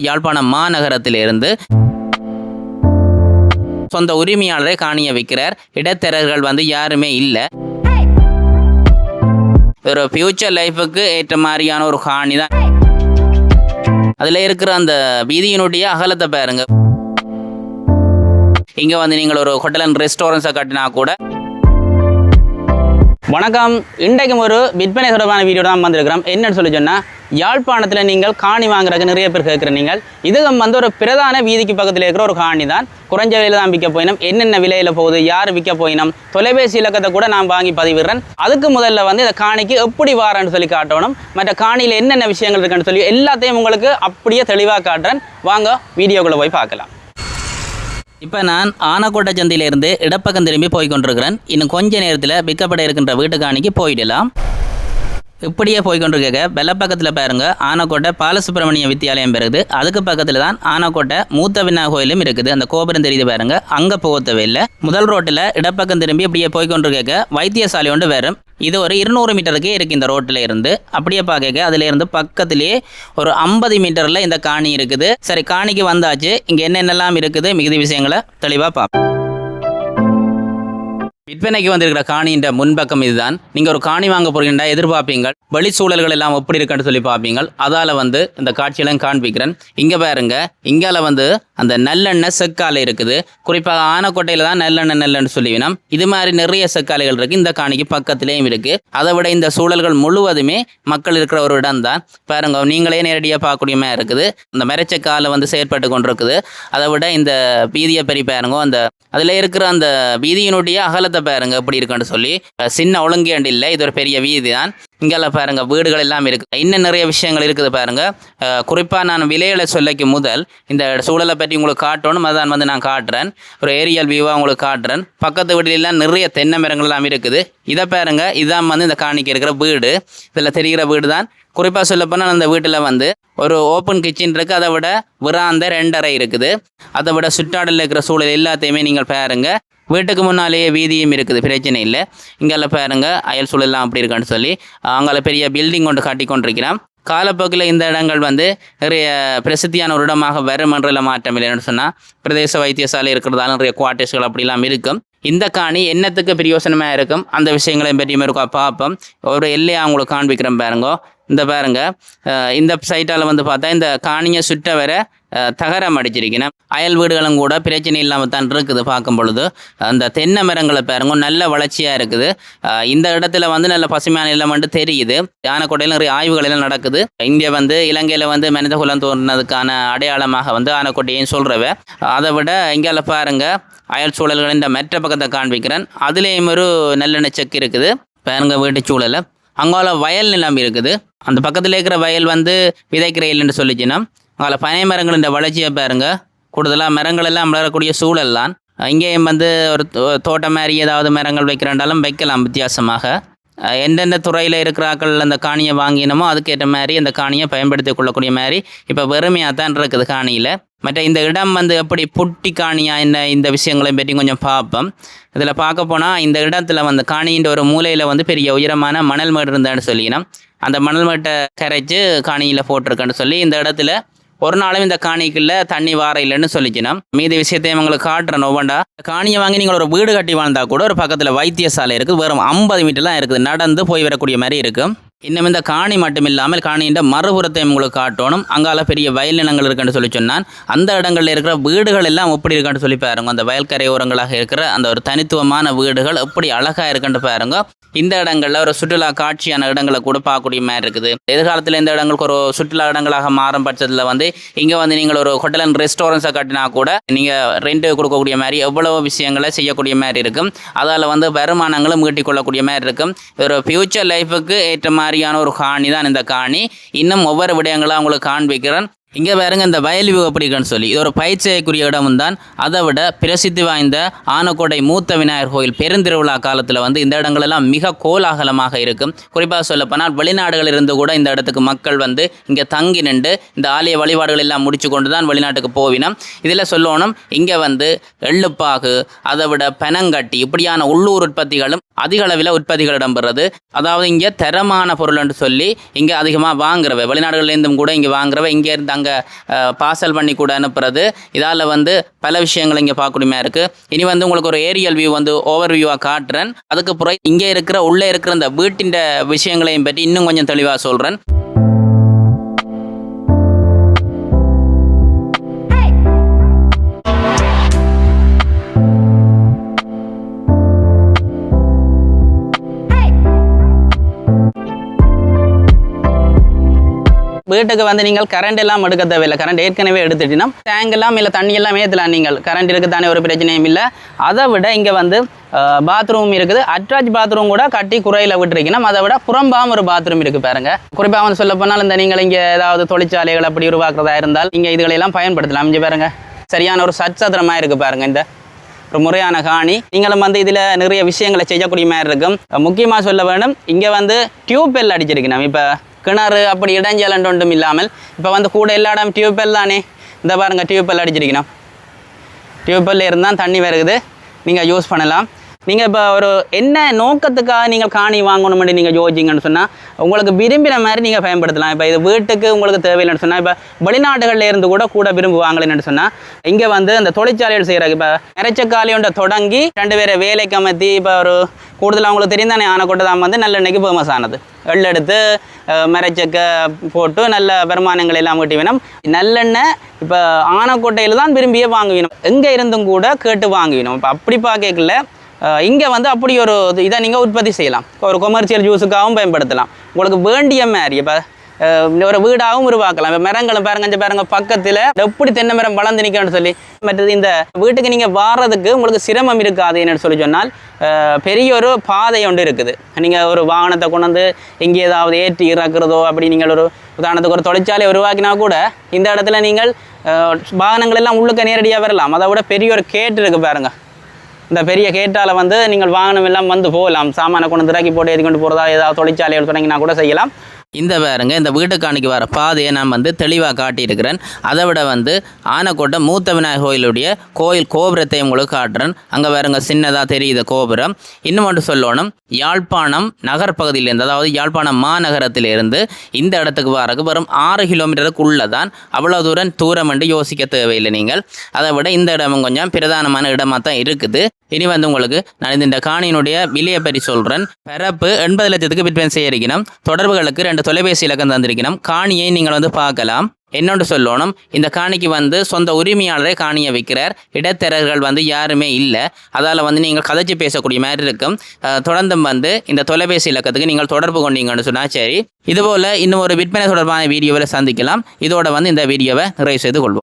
யாழ்ப்பாணம் மாநகரத்திலிருந்து சொந்த உரிமையாளரை காணியை விற்கிறார். இடைத்தரகர்கள் யாருமே இல்லை. ஒரு ஃபியூச்சர் லைஃபுக்கு ஏற்ற மாதிரியான ஒரு காணி தான். அதில் இருக்கிற அந்த வீதியினுடைய அகலத்தை பாருங்க. இங்கே நீங்கள் ஒரு ஹோட்டல் அண்ட் ரெஸ்டாரண்ட்ஸை கட்டினா கூட. வணக்கம், இன்றைக்கும் ஒரு விற்பனை தொடர்பான வீடியோ தான் வந்திருக்கிறோம். என்னன்னு சொல்லி சொன்னால், யாழ்ப்பாணத்தில் நீங்கள் காணி வாங்குறதுக்கு நிறைய பேர் கேட்குற நீங்கள் இதுவும் ஒரு பிரதான வீதிக்கு பக்கத்தில் இருக்கிற ஒரு காணி தான். குறைஞ்ச விலையில் தான் விற்க போயினோம். என்னென்ன விலையில் போகுது, யார் விற்க போயினோம், தொலைபேசி இலக்கத்தை கூட நான் வாங்கி பதிவிடுறேன். அதுக்கு முதல்ல இந்த காணிக்கு எப்படி வாரன்னு சொல்லி காட்டணும், மற்ற காணியில் என்னென்ன விஷயங்கள் இருக்குன்னு சொல்லி எல்லாத்தையும் உங்களுக்கு அப்படியே தெளிவாக காட்டுறேன். வாங்க வீடியோக்குள்ளே போய் பார்க்கலாம். இப்போ நான் ஆனக்கோட்டை சந்தையிலேருந்து இடப்பக்கம் திரும்பி போய் கொண்டிருக்கிறேன். இன்னும் கொஞ்ச நேரத்தில் விற்கப்பட இருக்கின்ற வீட்டுக்காணிக்கு போயிடலாம். இப்படியே போய்கொண்டிருக்க வெள்ளப்பக்கத்தில் பாருங்க, ஆனக்கோட்டை பாலசுப்ரமணிய வித்தியாலயம் இருக்குது. அதுக்கு பக்கத்தில் தான் ஆனக்கோட்டை மூத்த விநாயகர் கோயிலும் இருக்குது. அந்த கோபுரம் தெரியுது பாருங்க, அங்கே போகவே இல்லை. முதல் ரோட்டில் இடப்பக்கம் திரும்பி இப்படியே போய்கொண்டிருக்க வைத்தியசாலை ஒன்று வரும். இது ஒரு 200 மீட்டருக்கு இருக்குது இந்த ரோட்டில் இருந்து. அப்படியே பார்க்க அதிலேருந்து பக்கத்திலேயே ஒரு 50 மீட்டரில் இந்த காணி இருக்குது. சரி, காணிக்கு வந்தாச்சு. இங்கே என்னென்னலாம் இருக்குது மிகுதி விஷயங்களை தெளிவாக பார்ப்போம். விற்பனைக்கு வந்திருக்கிற காணியின் முன்பக்கம் இதுதான். நீங்கள் ஒரு காணி வாங்க போறீங்கன்னா எதிர்பார்ப்பீங்க, வெளிச்சூழல்கள் எல்லாம் எப்படி இருக்குன்னு சொல்லி பார்ப்பீங்க. அதால் இந்த காட்சியெல்லாம் காண்பிக்கிறேன். இங்கே பாருங்க, இங்கால அந்த நல்லெண்ணெய் செக்காலை இருக்குது. குறிப்பாக ஆனக்கோட்டையில் தான் நல்லெண்ணெய் சொல்லிவினோம். இது மாதிரி நிறைய செக்காலைகள் இருக்குது. இந்த காணிக்கு பக்கத்திலேயும் இருக்குது. அதை விட இந்த சூழல்கள் முழுவதுமே மக்கள் இருக்கிற ஒரு இடம் தான். பாருங்க, நீங்களே நேரடியாக பார்க்கக்கூடிய மாதிரி இருக்குது. இந்த மரச்சக்காலை செயற்பட்டு கொண்டிருக்குது. அதை விட இந்த வீதியை பெரிய பாருங்க, அந்த அதில் இருக்கிற அந்த வீதியினுடைய அகலத்தை பாருங்க எப்படி இருக்குன்னு சொல்லி. சின்ன ஒழுங்கேண்டு இல்லை, இது ஒரு பெரிய வீதி தான். இங்கெல்லாம் பாருங்க, வீடுகள் எல்லாம் இருக்குது. இன்னும் நிறைய விஷயங்கள் இருக்குது பாருங்க. குறிப்பாக நான் விலைகளை சொல்லிக்கு முதல் இந்த சூழலை பற்றி உங்களுக்கு காட்டணும். அதான் நான் காட்டுறேன். ஒரு ஏரியல் வியூவாக உங்களுக்கு காட்டுறேன். பக்கத்து வீடுலாம் நிறைய தென்னை மரங்கள் எல்லாம் இருக்குது. இதை பாருங்க, இதுதான் இந்த காணிக்கு இருக்கிற வீடு. இதில் தெரிகிற வீடு தான். குறிப்பாக சொல்லப்போனால் அந்த வீட்டில் ஒரு ஓப்பன் கிச்சன் இருக்குது. அதை விட விராந்த 2 அறை இருக்குது. அதை விட சுற்றாடலில் இருக்கிற சூழல் எல்லாத்தையுமே நீங்கள் பாருங்க. வீட்டுக்கு முன்னாலேயே வீதியும் இருக்குது, பிரச்சனை இல்லை. இங்கெல்லாம் பாருங்க, அயல் சூழலாம் அப்படி இருக்கான்னு சொல்லி அங்கே பெரிய பில்டிங் கொண்டு காட்டி கொண்டிருக்கிறான். காலப்போக்கில் இந்த இடங்கள் நிறைய பிரசித்தியான ஒரு இடமாக வரும் என்றில் மாற்றம் இல்லைன்னு சொன்னால், பிரதேச வைத்தியசாலை இருக்கிறதால நிறைய குவார்டர்ஸ்கள் அப்படிலாம் இருக்கும். இந்த காணி என்னத்துக்கு பிரயோசனமாக இருக்கும், அந்த விஷயங்களையும் பற்றியும் இருக்கா பார்ப்போம். ஒரு எல்லையை அவங்களுக்கு காண்பிக்கிறேன் பாருங்க. இந்த பாருங்க, இந்த சைட்டால் பார்த்தா இந்த காணியை சுற்ற வர தகரம் அடிச்சிருக்கணும். அயல் வீடுகளும் கூட பிரச்சனை இல்லாமல் தான் இருக்குது. பார்க்கும் பொழுது அந்த தென்னை மரங்களை பாருங்க, நல்ல வளர்ச்சியாக இருக்குது. இந்த இடத்துல நல்ல பசுமையான நிலம் தெரியுது. ஆனக்கோட்டையில் நிறைய ஆய்வுகள் எல்லாம் நடக்குது. இங்கே இலங்கையில் மனித குலம் தோன்றினதுக்கான அடையாளமாக ஆனக்கோட்டையும் சொல்கிறவ. அதை விட இங்கே பாருங்க, அயல் சூழல்கள் இந்த மற்ற பக்கத்தை காண்பிக்கிறேன். அதுலேயும் ஒரு நல்லெண்ணெய் செக்கு இருக்குது பாருங்க. வீட்டு சூழலை அங்கால வயல் நிலம் இருக்குது. அந்த பக்கத்தில் இருக்கிற வயல் விதைக்கிற இல்லைன்னு சொல்லிச்சுன்னா, அங்கே பனை மரங்கள் இந்த வளர்ச்சியை பாருங்க. கூடுதலாக மரங்கள் எல்லாம் வளரக்கூடிய சூழல் தான். இங்கேயும் ஒரு தோட்டம் மாதிரி ஏதாவது மரங்கள் வைக்கிறாண்டாலும் வைக்கலாம் வித்தியாசமாக. எந்தெந்த துறையில் இருக்கிறாக்கள் அந்த காணியை வாங்கினமோ அதுக்கேற்ற மாதிரி அந்த காணியை பயன்படுத்தி கொள்ளக்கூடிய மாதிரி இப்போ வெறுமையாக தான் இருக்குது காணியில். மற்ற இந்த இடம் எப்படி புட்டி காணியா என்ன, இந்த விஷயங்களை பற்றி கொஞ்சம் பார்ப்போம். இதில் பார்க்க போனால் இந்த இடத்துல காணியின் ஒரு மூலையில் பெரிய உயரமான மணல் மேடு இருந்தான்னு சொல்லிக்கணும். அந்த மணல் மேட்டை கரைச்சி காணியில் போட்டிருக்கேன்னு சொல்லி இந்த இடத்துல ஒரு நாளும் இந்த காணிக்குள்ள தண்ணி வார இல்லைன்னு சொல்லிக்கணும். மீதி விஷயத்தையும் உங்களுக்கு காட்டுறேன் ஒவ்வொண்டா. காணியை வாங்கி நீங்கள் ஒரு வீடு கட்டி வாழ்ந்தா கூட ஒரு பக்கத்தில் வைத்தியசாலை இருக்குது. வெறும் 50 மீட்டர்லாம் இருக்குது. நடந்து போய் வரக்கூடிய மாதிரி இருக்கும். இன்னும் இந்த காணி மட்டும் இல்லாமல் காணியின் மறுபுறத்தை உங்களுக்கு காட்டணும். அங்கால பெரிய வயல் நிலங்கள் இருக்குன்னு சொல்லி சொன்னான். அந்த இடங்களில் இருக்கிற வீடுகள் எல்லாம் எப்படி இருக்குன்னு சொல்லி பாருங்க. அந்த வயல்கரை ஓரங்களாக இருக்கிற அந்த ஒரு தனித்துவமான வீடுகள் எப்படி அழகாக இருக்குன்னு பாருங்க. இந்த இடங்களில் ஒரு சுற்றுலா காட்சியான இடங்களை கூட பார்க்கக்கூடிய மாதிரி இருக்குது. எதிர்காலத்தில் இந்த இடங்களுக்கு ஒரு சுற்றுலா இடங்களாக மாறும் பட்சத்தில் இங்கே நீங்கள் ஒரு ஹோட்டல் அண்ட் ரெஸ்டாரண்ட்ஸை கட்டினா கூட நீங்கள் ரெண்ட் கொடுக்கக்கூடிய மாதிரி எவ்வளவு விஷயங்களை செய்யக்கூடிய மாதிரி இருக்கும். அதால் வருமானங்களும் ஈட்டிக் கொள்ளக்கூடிய மாதிரி இருக்கும். ஒரு ஃபியூச்சர் லைஃபுக்கு ஏற்ற மாதிரியான ஒரு காணி தான் இந்த காணி. இன்னும் ஒவ்வொரு விடயங்களாக உங்களுக்கு காண்பிக்கிறேன். இங்கே பாருங்க, இந்த வயல் வியூ எப்படி இருக்குன்னு சொல்லி. இது ஒரு பயிற்சியக்குரிய இடமும் தான். அதை விட பிரசித்தி வாய்ந்த ஆனக்கோட்டை மூத்த விநாயகர் கோயில் பெருந்திருவிழா காலத்தில் இந்த இடங்களெல்லாம் மிக கோலாகலமாக இருக்கும். குறிப்பாக சொல்லப்போனால் வெளிநாடுகளில் இருந்து கூட இந்த இடத்துக்கு மக்கள் இங்கே தங்கி நின்று இந்த ஆலய வழிபாடுகள் எல்லாம் முடிச்சு கொண்டு தான் வெளிநாட்டுக்கு போவினோம். இதில் சொல்லணும், இங்கே எள்ளுப்பாகு, அதை விட பெனங்கட்டி இப்படியான உள்ளூர் உற்பத்திகளும் அதிக அளவில் உற்பத்திகள் இடம்பெறது. அதாவது இங்கே தரமான பொருள்னு சொல்லி இங்கே அதிகமாக வாங்குறவை, வெளிநாடுகள்லேருந்தும் கூட இங்கே வாங்குறவை இங்கே இருந்து அங்கே பார்சல் பண்ணி கூட அனுப்புறது. இதால் வந்து பல விஷயங்கள் இங்கே பார்க்கணுமே இருக்குது. இனி வந்து உங்களுக்கு ஒரு ஏரியல் வியூ வந்து ஓவர் வியூவாக காட்டுறேன். அதுக்கு பிறகு இங்கே இருக்கிற உள்ளே இருக்கிற இந்த வீட்டின் விஷயங்களையும் பற்றி இன்னும் கொஞ்சம் தெளிவாக சொல்கிறேன். வீட்டுக்கு வந்து நீங்கள் கரண்ட் எல்லாம் எடுக்க தேவையில்லை. கரண்ட் ஏற்கனவே எடுத்துட்டீங்கன்னா டேங்க் எல்லாம் இல்லை தண்ணி எல்லாம் ஏற்றலாம். நீங்கள் கரண்ட் இருக்குது தானே, ஒரு பிரச்சனையும் இல்லை. அதை விட இங்கே வந்து பாத்ரூம் இருக்குது. அட்டாச் பாத்ரூம் கூட கட்டி குறையில் விட்டுருக்கணும். அதை விட புறம்பாம ஒரு பாத்ரூம் இருக்குது பாருங்க. குறிப்பாக வந்து சொல்ல போனால் இந்த நீங்கள் இங்கே ஏதாவது தொழிற்சாலைகள் அப்படி உருவாக்குறதா இருந்தால் இங்கே இதுகளெல்லாம் பயன்படுத்தலாம். இங்கே பாருங்க, சரியான ஒரு சத்சத்திரமாக இருக்குது பாருங்க. இந்த ஒரு முறையான காணி. நீங்களும் வந்து இதில் நிறைய விஷயங்களை செய்யக்கூடிய மாதிரி இருக்கும். முக்கியமாக சொல்ல வேண்டும், இங்கே வந்து டியூப்வெல் அடிச்சிருக்கணும். இப்போ கிணறு அப்படி இடைஞ்சலன் ஒன்றும் இல்லாமல் இப்போ வந்து கூட எல்லா இடம் டியூப்வெல் தானே. இந்த பாருங்க, டியூப்வெல் அடிச்சிருக்கணும். டியூப்வெல் இருந்தால் தண்ணி வருகுது, நீங்கள் யூஸ் பண்ணலாம். நீங்கள் இப்போ ஒரு என்ன நோக்கத்துக்காக நீங்கள் காணி வாங்கணும்னு நீங்கள் யோசிச்சிங்கன்னு சொன்னால் உங்களுக்கு விரும்பின மாதிரி நீங்கள் பயன்படுத்தலாம். இப்போ இது வீட்டுக்கு உங்களுக்கு தேவையில்லைன்னு சொன்னால் இப்போ வெளிநாடுகளில் இருந்து கூட விரும்புவாங்களேன்னு சொன்னால் இங்கே வந்து அந்த தொழிற்சாலைகள் செய்கிறாங்க. இப்போ இறைச்சக்காலியோட தொடங்கி 2 பேரை வேலைக்கு அமர்த்தி இப்போ ஒரு கூடுதலாக அவங்களுக்கு தெரியும் தானே, ஆனைக்கோட்டை தான் வந்து நல்லெண்ணெய்க்கு ஃபேமஸ் ஆனது. எடுத்து மரைச்சக்க போட்டு நல்ல வருமானங்கள் எல்லாம் வெட்டி வேணும். நல்லெண்ணெய் இப்போ ஆனைக்கோட்டையில் தான் விரும்பியே வாங்குவினோம். எங்கே இருந்தும் கூட கேட்டு வாங்குவினோம். இப்போ அப்படி பார்க்கல இங்கே வந்து அப்படி ஒரு இதை நீங்கள் உற்பத்தி செய்யலாம். ஒரு கொமர்ஷியல் ஜூஸுக்காகவும் பயன்படுத்தலாம். உங்களுக்கு வேண்டிய மாதிரி இப்போ ஒரு வீடாகவும் உருவாக்கலாம். இப்போ மரங்களும் பாருங்க பக்கத்தில் எப்படி தென்னை மரம் வளர்ந்து நிற்கணும்னு சொல்லி. மற்றது இந்த வீட்டுக்கு நீங்கள் வாரதுக்கு உங்களுக்கு சிரமம் இருக்காது. என்னென்னு சொல்லி சொன்னால் பெரிய ஒரு பாதை ஒன்று இருக்குது. நீங்கள் ஒரு வாகனத்தை கொண்டு வந்து எங்கே ஏதாவது ஏற்றி இறக்குறதோ அப்படி நீங்கள் ஒரு உதாரணத்துக்கு ஒரு தொழிற்சாலை உருவாக்கினா கூட இந்த இடத்துல நீங்கள் வாகனங்கள் எல்லாம் உள்ளுக்க நேரடியாக வரலாம். அதை விட பெரிய ஒரு கேட்டு இருக்குது பாருங்கள். இந்த பெரிய கேட்டால் வந்து நீங்கள் வாகனம் எல்லாம் வந்து போகலாம். சாமானை கொண்டு திராக்கி போட்டு ஏற்றி கொண்டு போகிறதா ஏதாவது தொழிற்சாலைகள் தொடங்கினா கூட செய்யலாம். இந்த பாருங்க, இந்த வீட்டுக்காணிக்கு வர பாதையை நான் வந்து தெளிவாக காட்டியிருக்கிறேன். அதை விட வந்து ஆனைக்கோட்டை மூத்த விநாயகர் கோயிலுடைய கோயில் கோபுரத்தை உங்களுக்கு காட்டுறேன். அங்கே பாருங்க, சின்னதாக தெரியுது கோபுரம். இன்னும் மட்டும் சொல்லணும், யாழ்ப்பாணம் நகர்பகுதியிலேருந்து, அதாவது யாழ்ப்பாணம் மாநகரத்திலிருந்து இந்த இடத்துக்கு வரக்கு வரும் 6 கிலோமீட்டருக்கு உள்ளதான். அவ்வளோ தூரம் என்று யோசிக்க தேவையில்லை நீங்கள். அதை விட இந்த இடமும் கொஞ்சம் பிரதானமான இடமாக தான் இருக்குது. இனி வந்து உங்களுக்கு நான் இந்த காணியினுடைய விலையை பற்றி சொல்கிறேன். பரப்பு 80 லட்சத்துக்கு விற்பனை செய்ய இருக்கணும். தொடர்புகளுக்கு 2 தொலைபேசி இலக்கம் தந்திருக்கணும். காணியை நீங்கள் வந்து பார்க்கலாம். என்னொன்று சொல்லணும், இந்த காணிக்கு வந்து சொந்த உரிமையாளரே காணியை விற்கிறார். இடைத்தரகர்கள் வந்து யாருமே இல்லை. அதால் வந்து நீங்கள் கதைச்சி பேசக்கூடிய மாதிரி இருக்கும். தொடர்ந்தும் வந்து இந்த தொலைபேசி இலக்கத்துக்கு நீங்கள் தொடர்பு கொண்டீங்கன்னு சொன்னால் சரி. இதுபோல் இன்னும் ஒரு விற்பனை தொடர்பான வீடியோவில் சந்திக்கலாம். இதோட வந்து இந்த வீடியோவை நிறைவு செய்து கொள்வோம்.